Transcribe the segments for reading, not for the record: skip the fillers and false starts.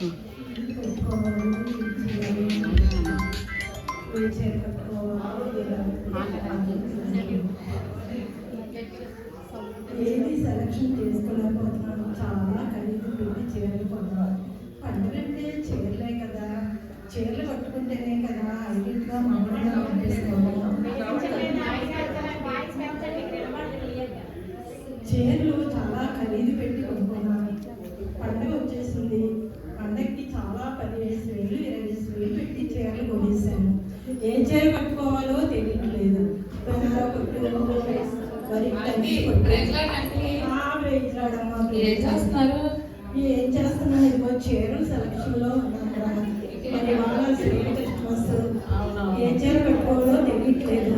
ఏది సెలక్షన్ చేసుకోలేకపోతున్నాను. చాలా ఖరీదు పెట్టి చీరలు కొన్నాను. పండుగంటే చీరలే కదా, చీరలు కట్టుకుంటేనే కదా ఐదింట్లో మామూలుగా అనిపిస్తున్నాను. చీరలు చాలా ఖరీదు పెట్టి కొనుక్కున్నాను. పండుగ వచ్చేసింది. పండగకి చాలా 15,000 20,000 పెట్టి చీరలు కొనేసాను. ఏ చీర కట్టుకోవాలో తెలియట్లేదు. ఏం చేస్తున్నాను? ఇదిగో చీరలు సెలక్షన్ లో ఉన్నాను. మరి వాళ్ళ క్రిస్మస్ ఏ చీర కట్టుకోవాలో తెలియట్లేదు.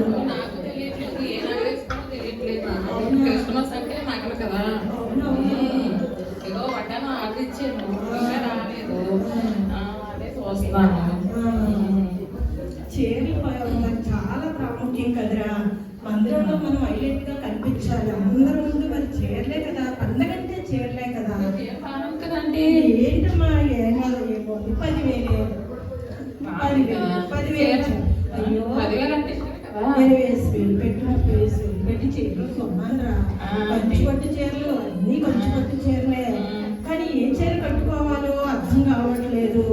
క్రిస్మస్ అంటే నగలు కదా, ఏదో వడ్డాను ఆర్డర్ ఇచ్చాను, రాలేదు. అదే చూస్తున్నాను. చీరలు చాలా ప్రాముఖ్యం కదరా. మందిరంలో మనం హైలైట్ గా కనిపించాలి అందరి ముందు. మరి చీరలే కదా, పండగంటే చీరలే కదా. కదండి ఏంటమ్మా 10,000 అయ్యో 20,000 పెట్టి 30,000 పెట్టి చీరలు కొన్నానురా. మంచి పట్టు చీరలు అన్ని మంచి పట్టు చీరలే. కానీ ఏ చీర కట్టుకోవాలో అర్థం కావట్లేదు.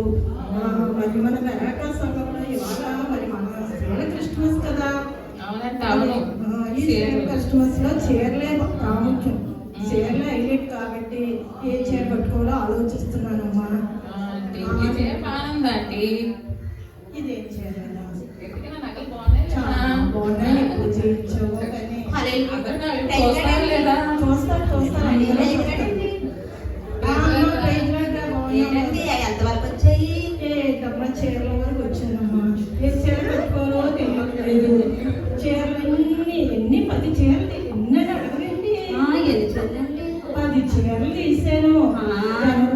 మరి మన వెనక సంఘంలో ఇవాళ మరి మన శ్రీల క్రిస్మస్ కదా. ఈ శ్రీల క్రిస్మస్ లో చీరలే ప్రాముఖ్యం. చీరలే హైలైట్ కాబట్టి ఏ చీర కట్టుకోవాలో ఆలోచిస్తున్నానమ్మా. ఇదేం చీర బాగున్నాయి. ఎప్పుడు చేయించావో కానీ ఎంతవరకు వచ్చాయి? చీరల వరకు వచ్చానమ్మా. ఏ చీర కట్టుకోవాలో తెలియట్లేదు. చీరలు ఎన్ని 10 చీరలు ఎన్ని అడగండి. 10 చీరలు తీసాను.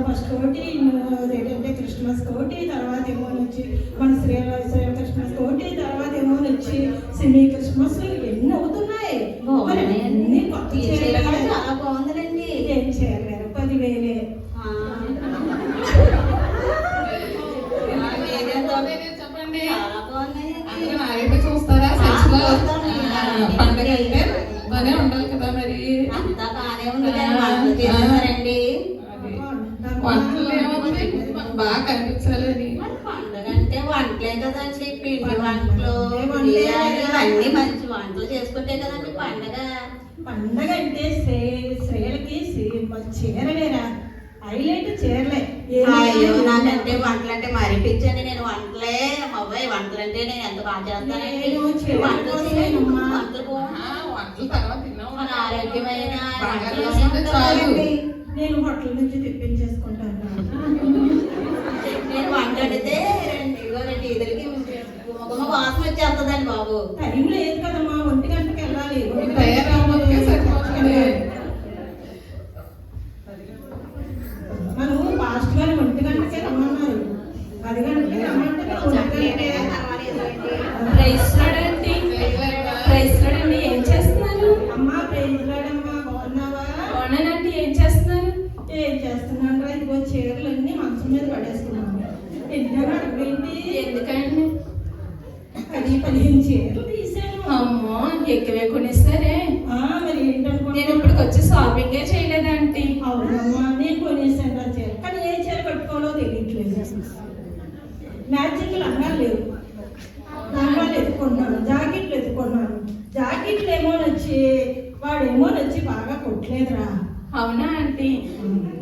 ఫస్ట్ ఒకటి ఏంటంటే క్రిస్మస్ కోటి, తర్వాత ఏమో వచ్చి మన శ్రీల క్రిస్మస్ కోటి, తర్వాత ఏమో వచ్చి సినీ క్రిస్మస్. ఎన్ని అవుతున్నాయి. అన్ని కొత్త చీరలు. చాలా బాగుందండి. ఏం చేయలేరు 10,000. చెప్పండి. చూస్తారా పండుగ అంటే బానే ఉండాలి కదా. మరి అంతా బాగానే ఉంది చేస్తారండి. వంటలు ఏమవుతుంది బాగా కనిపించాలని. పండుగ అంటే వంటలే కదండి. పిండి వంటలు అన్ని మంచి వంటలు చేసుకుంటే కదండి పండుగ. పండగ అంటే స్త్రీలకి చీరలేరా హైలైట్. చీరలే. అయ్యో నాకంటే వంటలు అంటే మరీ పిచ్చండి. నేను వంటలే బాబాయ్, వంటలు అంటే నేను ఎంత బాగా చేస్తానండి. వంటలు తర్వాత తిన్నాం. మన ఆరోగ్యమైన నేను హోటల్ నుంచి తెప్పించేసుకుంటాను. నేను వంట వండితే 2 ఇద్దరికి వాసన వచ్చేస్తుందండి బాబు. టైం లేదు కదమ్మా. 1 గంటకి వెళ్ళాలి. మనం ఫాస్ట్ గా 1 గంటకే రమ్మన్నారు. 10 గంటకి రమ్మంటే ఏం చేస్తున్నారు? అమ్మా ప్రైజ్ లాడమ్మా. బాగున్నావా? బాగున్నానండి. ఏం చేస్తున్నారు? ఏం చేస్తున్నాను రా. ఇదిగో చీరలన్నీ మంచం మీద పడేసుకున్నాను. ఎందుకని అడగండి. ఎందుకండి? 10-15 చీరలు తీసాను. అమ్మో ఎక్కువే కొనేస్తారే. మరి ఏంటనుకో, నేను ఇప్పుడు వచ్చి షాపింగే చేయలేదండి. అవునమ్మా నేను కొనేసాను రా చీర. కానీ ఏ చీర కట్టుకోవాలో తెలియట్లేదు. మ్యాచింగ్ లంగాలు లేవు. లంగాలు ఎత్తుకున్నాను, జాకెట్లు ఎత్తుకున్నాను. జాకెట్లు ఏమో నచ్చి వాడేమో నచ్చి బాగా కొట్టలేదురా. అవునా ఆంటీ?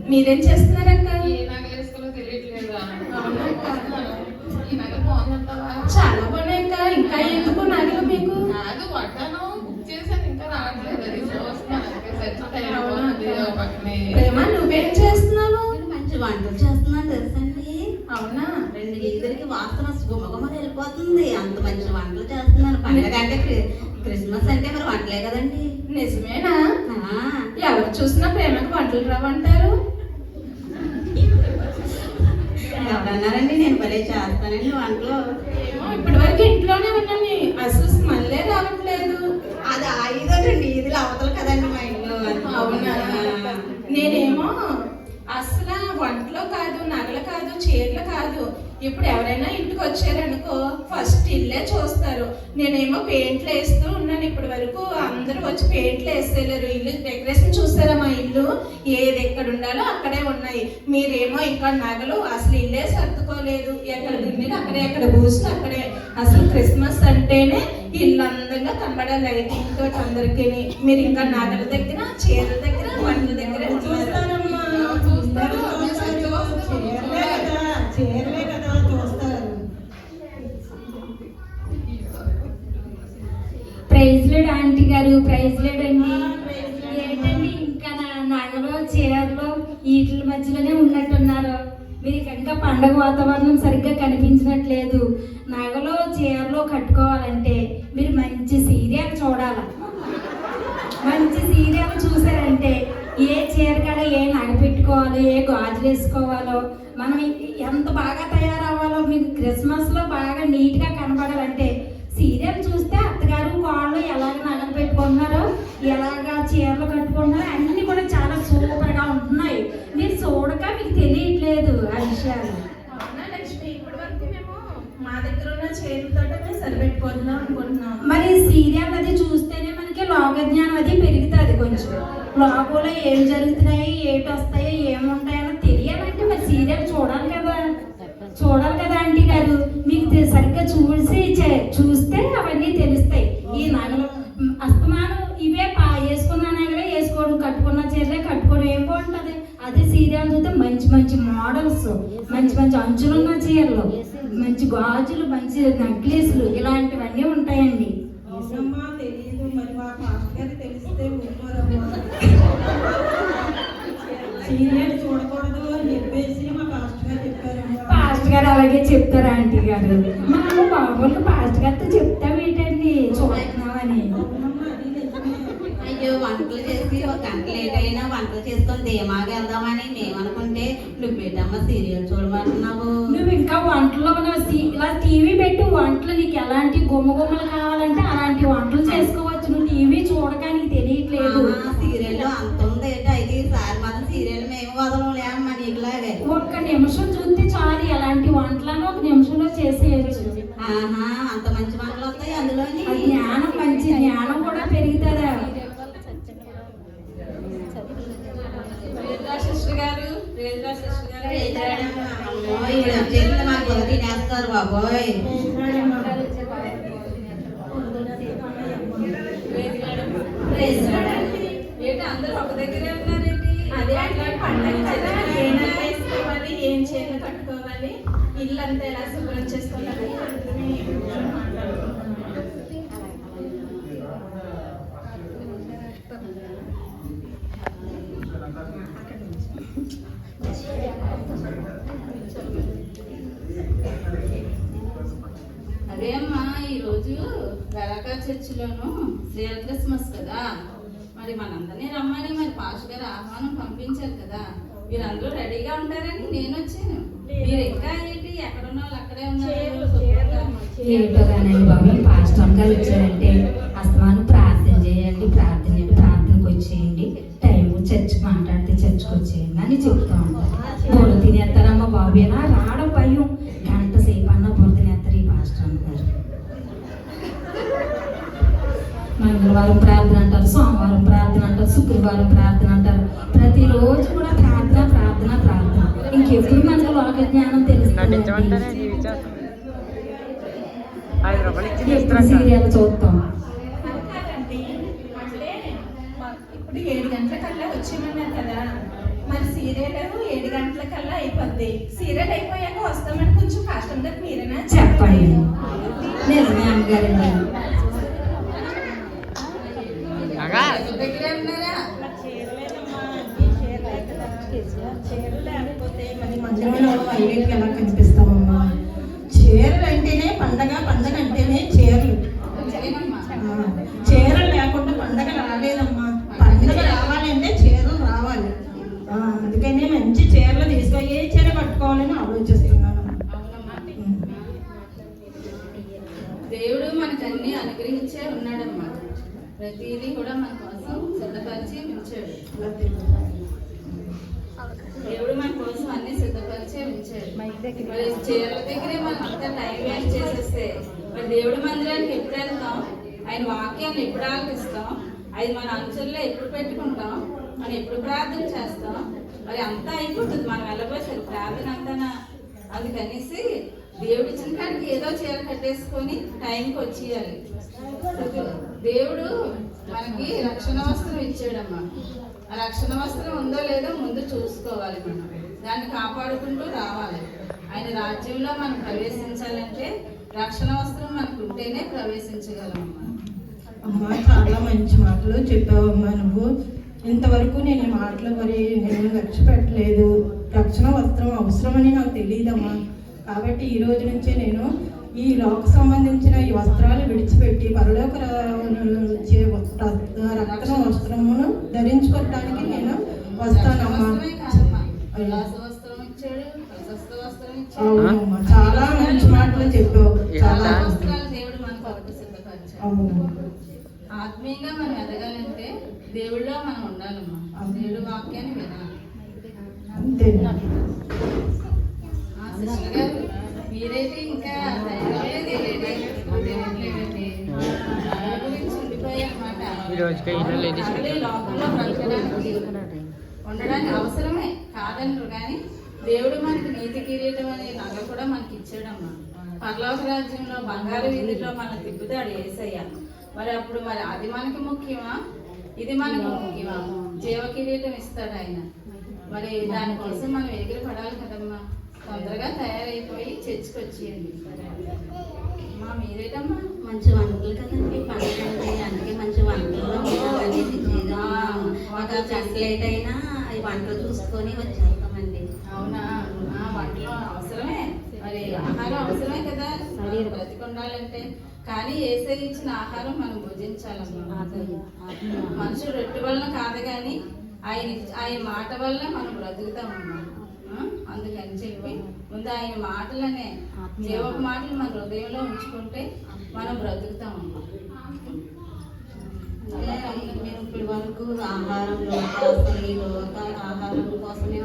మీరేం చేస్తున్నారక్క? ఏ నగలు వేసుకోవాలో తెలియట్లేదా? ఈ నగలు బాగుందంటావా? చాలా బాగున్నాయక్క. ఇంకా ఎందుకు నగలు మీకు? నాకు వడ్డాను బుక్ చేశాను, ఇంకా రావట్లేదు. అది చూస్తున్నాను. పక్కనే ప్రేమ నువ్వేం చేస్తున్నావు? మంచి వంటలు చేస్తున్నాను తెలుసండి. అవునా? 2 ఇద్దరికి వాసన గుమగుమలు వెళ్ళిపోతుంది. అంత మంచి వంటలు చేస్తున్నాను. పండుగ అంటే క్రిస్మస్ అంటే మరి వంటలే కదండి. నిజమేనా? ఎవరు చూసినా ప్రేమకు వంటలు రావంటారు. ఎవరన్నారండి? నేను భలే చేస్తానండి వంటలు. ఇప్పటి వరకు ఇంట్లోనే ఉన్నాను, అసలు స్మెల్లే రావట్లేదు. అది 5 వీధులు అవతల కదండి మా ఇంట్లో. అవునా? నేనేమో అసలు వంటలో కాదు, నగలు కాదు, కాదు. ఇప్పుడు ఎవరైనా ఇంటికి వచ్చారనుకో ఫస్ట్ ఇల్లే చూస్తారు. నేనేమో పెయింట్లు వేస్తూ ఉన్నాను ఇప్పటి వరకు, అందరూ వచ్చి పెయింట్లు వేసేలేరు. ఇల్లు డెకరేషన్ చూసారా? మా ఇల్లు ఏది ఎక్కడ ఉండాలో అక్కడే ఉన్నాయి. మీరేమో ఇంకా నగలు అసలు ఇల్లే సర్దుకోలేదు. ఎక్కడ గిన్నెలు అక్కడే, ఎక్కడ బూస్ట్ అక్కడే. అసలు క్రిస్మస్ అంటేనే ఇల్లు అందంగా కనబడే లైటింగ్ తోటి అందరికీ. మీరు ఇంకా నగల దగ్గర, చీరల దగ్గర, వంటల దగ్గర చూస్తారమ్మా, చూస్తారు. చీరలే కదా చూస్తారు. ప్రైజ్ లేడ్ ఆంటీ గారు, ప్రైజ్ లేడ్ అండి. ఏంటండి ఇంకా నగలు చీరలు వీటి మధ్యలోనే ఉన్నట్టున్నారు. మీరు ఇంకా పండగ వాతావరణం సరిగ్గా కనిపించినట్లేదు. నగలు చీరలు కట్టుకోవాలంటే మీరు మంచి సీరియల్ చూడాలి. మంచి సీరియల్ చూసారంటే ఏ చీర కాడ ఏ నగ పెట్టుకోవాలో, ఏ గాజులు వేసుకోవాలో, మనం ఎంత బాగా తయారవ్వాలో, మీకు క్రిస్మస్లో బాగా నీట్గా కనపడాలంటే సీరియల్ చూస్తే అత్తగారు కోళ్ళు ఎలాగ నగలు పెట్టుకుంటున్నారో, ఎలాగా చీరలు కట్టుకుంటున్నారో అన్నీ కూడా చాలా సూపర్గా ఉంటున్నాయి. మీరు చూడక మీకు తెలియట్లేదు ఆ విషయాలు. అవునా లక్ష్మి? ఇప్పటి వరకు మేము మా దగ్గర ఉన్న చీరలతో మేము సరిపెట్టుకుందాం అనుకుంటున్నాం. మరి సీరియల్ అది చూస్తేనే మనకి లోక జ్ఞానం అది పెరుగుతుంది. కొంచెం లోకంలో ఏం జరుగుతున్నాయి, ఏటి వస్తాయి, ఏముంటాయో తెలియాలంటే మరి సీరియల్ చూడాలి కదా. చూడాలి కదా ఆంటీ గారు. మీకు సరిగ్గా చూస్తే అవన్నీ తెలుస్తాయి. ఈ నగలు అస్తమానం ఇవే వేసుకున్న నగలే వేసుకోవడం, కట్టుకున్న చీరలే కట్టుకోవడం ఏం బాగుంటుంది. అదే సీరియల్ చూస్తే మంచి మంచి మోడల్స్, మంచి మంచి అంచులున్న చీరలు, మంచి గాజులు, మంచి నెక్లెస్లు ఇలాంటివన్నీ ఉంటాయండి. అవునమ్మా, తెలీదు. మరి మా పాస్టర్ గారు తెలిస్తే ఊరుకోరమ్మా. సీరియల్ చూడకూడదు అని చెప్పేసి మా పాస్టర్ గారు చెప్పారమ్మా. పాస్టర్ గారు అలాగే చెప్తారా ఆంటీ గారు? మనము బాబులకు పాస్టర్ గారితో చెప్తాం ఏంటండి చూస్తున్నామని. అవునమ్మా, అది నిజమే. అయ్యో వంటలు చేసి ఒక గంట లేట్ అయినా వంటలు చేసుకొని ధీమాగా వెళ్దామని మేము అనుకుంటే నువ్వేటమ్మా సీరియల్ చూడమంటున్నావు. నువ్వు ఇంకా వంటలో ఇలా టీవీ పెట్టి వంటలు నీకు ఎలాంటి గుమ్మగుమ్మలు కావాలంటే అలాంటి వంటలు చేసుకోవచ్చు. నువ్వు టీవీ చూడక నీకు తెలియట్లేదు. సీరియల్ అంత ఉంది అయితే ఈసారి మాత్రం సీరియల్ మేము వదలలే అమ్మ నీకులాగే. ఒక్క నిమిషం చూస్తే చాలు ఎలాంటి వంటలను ఒక నిమిషంలో చేసేయచ్చు. ఆహా, అంత మంచి వంటలు వస్తాయి అందులోని. జ్ఞానం, మంచి జ్ఞానం కూడా పెరుగుతుందా. సిస్టర్ గారు, సిస్టర్ గారు మాకు బుర్ర తినేస్తారు బాబోయ్. ఏంటి అందరూ ఒక దగ్గరే ఉన్నారేంటి? అదే అట్లాంటి పండగ కదా, ఏం వేసుకోవాలి, ఏం చీరలు కట్టుకోవాలి, ఇల్లు అంతా ఎలా శుభ్రం చేసుకోవాలి అందుకని మాట్లాడుకుంటున్నాం. అదే అమ్మా, ఈరోజు గలాకా చర్చిలోను రియల్ క్రిస్మస్ కదా, మరి మనందరినీ రమ్మని మరి పాస్టర్ గారు ఆహ్వానం పంపించారు కదా. మీరందరూ రెడీగా ఉంటారని నేను వచ్చాను. మీరు ఇంకా ఏంటి ఎక్కడున్న వాళ్ళు అక్కడే ఉన్నారు. ఏమిటో కానీ బాబు పాస్టర్ గారు వచ్చారంటే అస్తమానం ప్రార్థన చేయండి, ప్రార్థనకు వచ్చేయండి, టైం చర్చ్ మాట్లాడితే చర్చకు వచ్చేయండి అని చెప్తా ఉంటారు. బుర్ర తినేస్తారమ్మా బాబు, ఎలా రావడం భయం. గంట సేపు అన్న బుర్ర తినేస్తారు ఈ పాస్టర్ గారు. మంగళవారం ప్రార్థన అంటారు, సోమవారం ప్రార్థన అంటారు, శుక్రవారం ప్రార్థన అంటారు. ప్రతిరోజు కూడా ప్రార్థన ప్రార్థన ప్రార్థన. ఇంకెప్పుడు మనకు లోక జ్ఞానం తెలుస్తుంది. సీరియల్ చూస్తాం. ఇప్పుడు 7 గంటలకల్లా వచ్చేమన్నారు కదా, మరి సీరియల్ 7 గంటలకల్లా అయిపోద్ది. సీరియల్ అయిపోయాక వస్తామని కొంచెం కష్టంగా మీరేనా చెప్పండి. నిజమే అమ్మగారండి. దగ్గరే ఉన్నారా? చీరలు లేకపోతే మరి మందిరంలో హైలైట్గా ఎలా కనిపిస్తామమ్మా. చీరలు అంటేనే పండగ, పండగ అంటేనే చీరలు. చీరలు లేకుండా పండగ రాలేదమ్మా. పండగ రావాలంటే చీరలు రావాలి. అందుకనే మంచి చీరలు తీసుకొని ఏ చీర కట్టుకోవాలని ఆలోచిస్తున్నాను. దేవుడు మనకన్నీ అనుగ్రహించే ఉన్నాడమ్మా. ప్రతిదీ కూడా మన కోసం సిద్ధపరిచి ఉంచాడు. దేవుడు మన కోసం అన్ని సిద్ధపరిచే ఉంచాడు. మరి చీరల దగ్గరే మనం అంతా టైం వేస్ట్ చేసేస్తే మరి దేవుడి మందిరానికి ఎప్పుడు వెళ్తాం, ఆయన వాక్యాన్ని ఎప్పుడు ఆలకిస్తాం, అది మన అంచుల్లో ఎప్పుడు పెట్టుకుంటాం, మనం ఎప్పుడు ప్రార్థన చేస్తాం, మరి అంతా అయిపోతుంది మనం వెళ్ళబోసారు ప్రార్థన అంతా. అందుకనేసి దేవుడి ఇచ్చిన కాడికి ఏదో చీర కట్టేసుకొని టైంకి వచ్చేయాలి. దేవుడు మనకి రక్షణ వస్త్రం ఇచ్చాడమ్మా. ఆ రక్షణ వస్త్రం ఉందో లేదో ముందు చూసుకోవాలి, మనం దాన్ని కాపాడుకుంటూ రావాలి. ఆయన రాజ్యంలో మనం ప్రవేశించాలంటే రక్షణ వస్త్రం మనకు ఉంటేనే ప్రవేశించగలమమ్మా. అమ్మ చాలా మంచి మాటలు చెప్పావమ్మా నువ్వు. ఇంతవరకు నేను ఈ మాటలు మరి నేను లక్ష్య పెట్టలేదు. రక్షణ వస్త్రం అవసరమని నాకు తెలియదమ్మా. కాబట్టి ఈ రోజు నుంచే నేను ఈ లోక సంబంధించిన ఈ వస్త్రాలు విడిచిపెట్టి పరలోక రక్షణ వస్త్రమును ధరించుకోవడానికి నేను వస్తానమ్మా. అవునమ్మా, చాలా మంచి మాటలు చెప్పావు. చాలా దేవుడు మనకు సిద్ధపరిచాడు. ఆత్మీయంగా మనం ఎదగాలంటే దేవుళ్ళో మనం ఉండాలమ్మా. దేవుడు వాక్యాన్ని వినాలి. అంతే. సిస్టర్ గారు మీరైతే ఇంకా గురించి ఉండిపోయాయి అన్నమాట. లోకంలో బ్రతకడానికి ఉండడానికి అవసరమే కాదంటారు, కానీ దేవుడు మనకి నీతి కిరీటం అనే నగ కూడా మనకి ఇచ్చాడమ్మా. పరలోక రాజ్యంలో బంగారు వీధిలో మనం తిప్పుతాడు యేసయ్య. మరి అప్పుడు మరి అది మనకి ముఖ్యమా, ఇది మనకి ముఖ్యమా? జీవ కిరీటం ఇస్తాడు ఆయన. మరి దానికోసం మనం ఎగిరి పడాలి కదమ్మా. తొందరగా తయారైపోయి చర్చికి వచ్చేయండి. అమ్మా మీరేటమ్మా? మంచి వంటలు కదండి పండుగ అంటే, అందుకే మంచి వంటల్లో ఒక గంట లేట్ అయినా ఈ వంటలు చూసుకొని వచ్చేస్తామండి. అవునా? వంటలు అవసరమే, మరి ఆహారం అవసరమే కదా బ్రతికొండాలంటే. కానీ ఏసై ఇచ్చిన ఆహారం మనం భుజించాలమ్మా. మనుషులు రొట్టె వలన కాదు కానీ ఆయన మాట వల్ల మనం బ్రతుకుతామమ్మా. అందుకని చెప్పి ముందు ఆయన మాటలనే జీవపు మాటలు మన హృదయంలో ఉంచుకుంటే మనం బ్రతుకుతామమ్మా. మేము ఇప్పటి వరకు ఆహారంలో ఆహారం కోసమే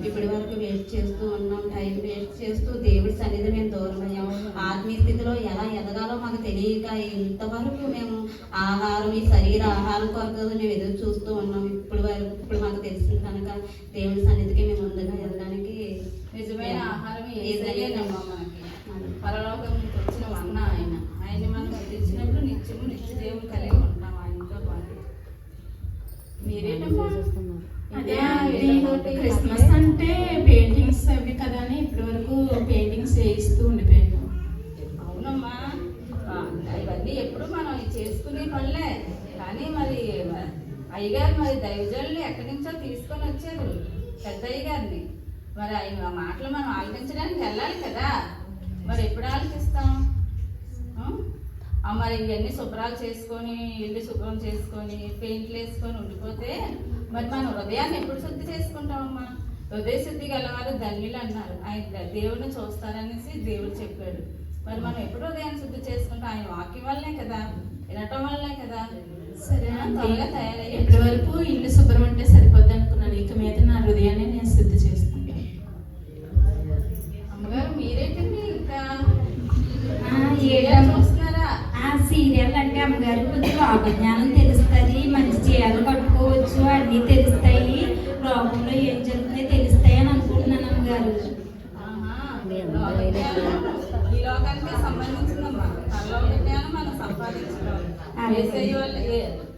ఇప్పటి వరకు వేస్ట్ చేస్తూ ఉన్నాం, టైం వేస్ట్ చేస్తూ దేవుడి సన్నిధి మేము దూరం అయ్యాం. ఆత్మీయ స్థితిలో ఎలా ఎదగాలో మాకు తెలియక ఇంతవరకు మేము ఆహారం, ఈ శరీర ఆహారం కొరకు మేము ఎదురు చూస్తూ ఉన్నాం. ఇప్పుడు మాకు తెలిసింది కనుక దేవుడి సన్నిధికి మేము ముందుగా వెళ్ళడానికి నిజమైన ఆహారం ఏదైనా మనకి పరలోకం నుంచి వచ్చిన వన్న ఆయన్ని మనం తెచ్చినప్పుడు నిత్యము నిత్య దేవుడు కలిగి ఉంటాం ఆయనతో పాటు. మీరేటమ్మా? అదే క్రిస్మస్ అంటే పెయింటింగ్స్ అవి కదా అని ఇప్పటి వరకు పెయింటింగ్స్ వేయిస్తూ ఉండిపోయాను. అవునమ్మా, ఇవన్నీ ఎప్పుడు మనం చేసుకునే పనులే. కానీ మరి అయ్యగారు మరి దైవజనులు ఎక్కడి నుంచో తీసుకొని వచ్చారు, పెద్ద అయ్యగారిని. మరి ఆయన మాటలు మనం ఆలోచించడానికి వెళ్ళాలి కదా. మరి ఎప్పుడు ఆలోచిస్తాం? మరి ఇవన్నీ శుభ్రాలు చేసుకొని ఇల్లు శుభ్రం చేసుకొని పెయింట్లు వేసుకొని ఉండిపోతే మరి మనం హృదయాన్ని ఎప్పుడు శుద్ధి చేసుకుంటామమ్మా? హృదయ శుద్ధి గలవారు ధన్యులు అన్నారు. ఆయన దేవుడిని చూస్తారనేసి దేవుడు చెప్పాడు. మరి మనం ఎప్పుడు హృదయాన్ని శుద్ధి చేసుకుంటాం? ఆయన వాక్యం వల్లనే కదా, వినటం వల్లనే కదా. సరే, త్వరగా తయారయ్యి ఇప్పటి వరకు ఇల్లు శుభ్రం అంటే సరిపోద్ది అనుకున్నాను. ఇక మీద నా హృదయాన్ని నేను శుద్ధి చేసుకుంటాను. అమ్మగారు మీరేంటండి ఇంకా చూస్తున్నారా? సీరియల్ అంటే అమ్మగారు కొంచెం లోకజ్ఞానం తెలుస్తుంది, మంచి చీరలు కట్టుకోవచ్చు, అన్నీ తెలుస్తాయి, లోకంలో ఏం జరుగుతున్నాయో తెలుస్తాయి అని అనుకుంటున్నాను అమ్మగారు. ఈ లోకానికి సంబంధించిందమ్మా. పరలోక జ్ఞానం మనం సంపాదించుకోవాలి.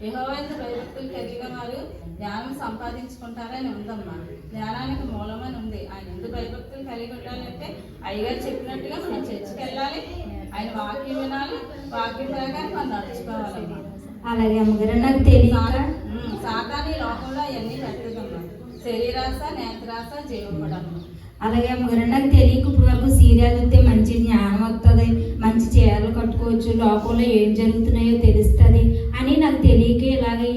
యెహోవా యందు భయభక్తులు కలిగిన వారు జ్ఞానం సంపాదించుకుంటారని ఉందమ్మా. జ్ఞానానికి మూలమని ఉంది. ఆయన ఎందుకు భయభక్తులు కలిగి ఉండాలంటే అయ్యగారు చెప్పినట్టుగా మనం చర్చికి వెళ్ళాలి, ఆయన వాక్యం వినాలి, వాక్యం ప్రకారం మనం నడుచుకోవాలమ్మా. అలాగే అమ్మగారు, నాకు తెలియక సాతాను ఈ లోకంలో అవన్నీ పెట్టదమ్మా. శరీరాశ, నేత్రాశ, జీవపడమ్మా. అలాగే అమ్మగారు, నాకు తెలియక ఇప్పుడు వరకు సీరియల్ చూస్తే మంచి జ్ఞానం వస్తుంది, మంచి చీరలు కట్టుకోవచ్చు, లోకంలో ఏం జరుగుతున్నాయో తెలుస్తుంది అని నాకు తెలియక ఇలాగే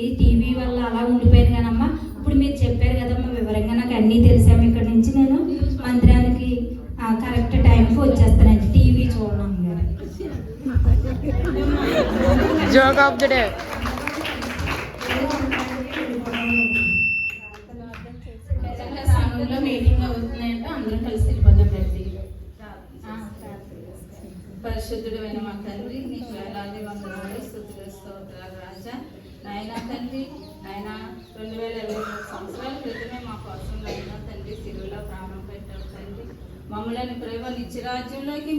ఈ టీవీ వల్ల అలా ఉండిపోయాను. కానమ్మా ఇప్పుడు మీరు చెప్పారు కదమ్మా వివరంగా, నాకు అన్నీ తెలిసాము. ఇక్కడ నుంచి నేను మందిరానికి కరెక్ట్ టైంకి వచ్చేస్తానండి. టీవీ చూడడం అమ్మగారు. Joke of the day. Meeting అవుతున్నాయంటే అందరం కలిసి వెళ్ళిపోతాం. పరిశుద్ధుడైన మా తండ్రి నీకు వేలాది వందనాలు స్తుతులు స్తోత్రాలు రాజా. నాయనా తండ్రి, ఆయన 2023 సంవత్సరాల క్రితమే మా కోసం నాయనా తండ్రి సిలువలో ప్రాణం పెట్టావు తండ్రి. మమ్మల్ని ప్రేమ నిత్య రాజ్యంలోకి